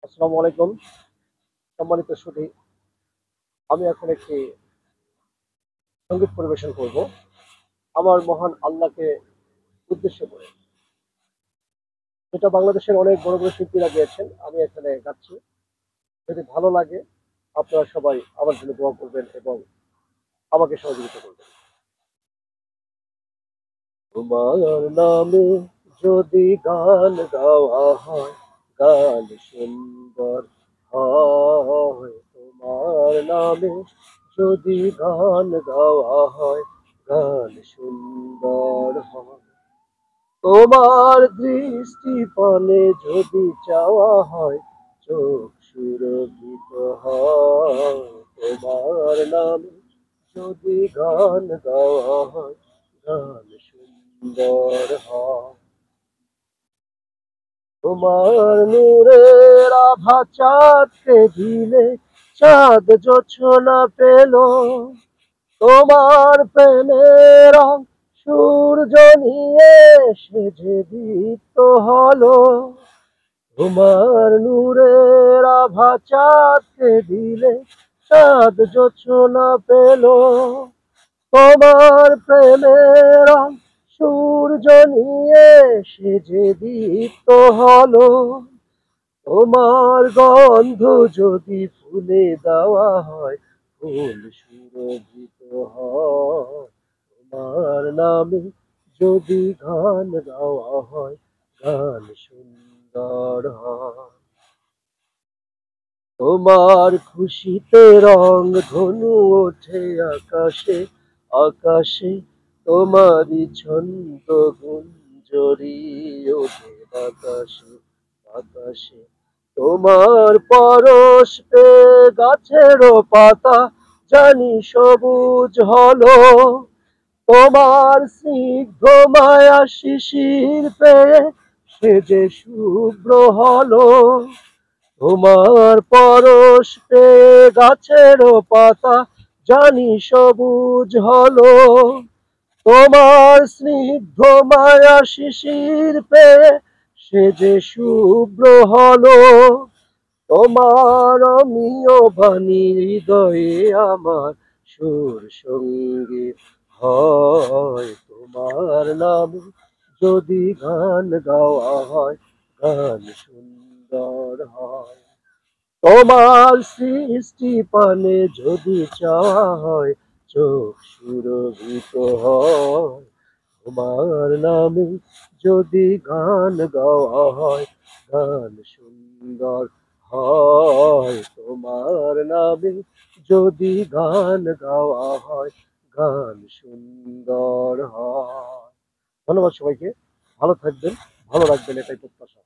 আসসালামু আলাইকুম। সম্মানিত সুধী, আমি এখন একটি সঙ্গীত পরিবেশন করব আমার মহান আল্লাহকে উদ্দেশ্য করে। যেটা বাংলাদেশের অনেক বড় বড় শিল্পীরা গেয়েছেন, আমি এখানে গাচ্ছি। যদি ভালো লাগে, আপনারা সবাই আমার জন্য দোয়া করবেন এবং আমাকে সহযোগিতা করবেন। তোমার নামে যদি গান গাওয়া হয়, গান সুন্দর হয়। তোমার নামে যদি গান গাওয়া হয়, গান সুন্দর হয়। তোমার দৃষ্টি পানে যদি চাওয়া হয়, চোখ সুরভিত হয়। তোমার নামে যদি গান গাওয়া হয়, গান সুন্দর হয়। তোমার নূরের আভা চাঁদকে দিলে, চাঁদ জোছনা পেল। তোমার প্রেমের রং সূর্য নিয়ে সেজে দীপ্ত হলো। তোমার নূরের আভা চাঁদকে দিলে, চাঁদ জোছনা পেল। তোমার প্রেমের রং সূর্য নিয়ে সেজে দীপ্ত হলো। তোমার গন্ধ যদি ফুলে দেওয়া হয়, ফুল সুরভিত হয়। তোমার নামে যদি গান গাওয়া হয়, গান সুন্দর হয়। তোমার খুশিতে রং ধনু ওঠে আকাশে আকাশে। তোমারই ছন্দ গুঞ্জরি ওঠে বাতাসে বাতাসে। তোমার পরশ পেয়ে গাছেরও পাতা জানি সবুজ হলো। তোমার স্নিগ্ধ মায়া শিশির পেয়ে সে যে শুভ্র হলো। তোমার পরশ পেয়ে গাছেরও পাতা জানি সবুজ হলো। তোমার স্নিগ্ধ মায়া শিশির পেয়ে সে যে শুভ্র হলো। তোমার অমিয় বাণী হৃদয়ে আমার সুর সঙ্গীত হয়। তোমার নামে যদি গান গাওয়া হয়, গান সুন্দর হয়। তোমার সৃষ্টি পানে যদি চাওয়া হয়, চোখ সুরভিত হয়। তোমার নামে যদি গান গাওয়া হয়, গান সুন্দর হয়। তোমার নামে যদি গান গাওয়া হয়, গান সুন্দর হয়। ধন্যবাদ সবাইকে। ভালো থাকবেন, ভালো রাখবেন, এটাই প্রত্যাশা।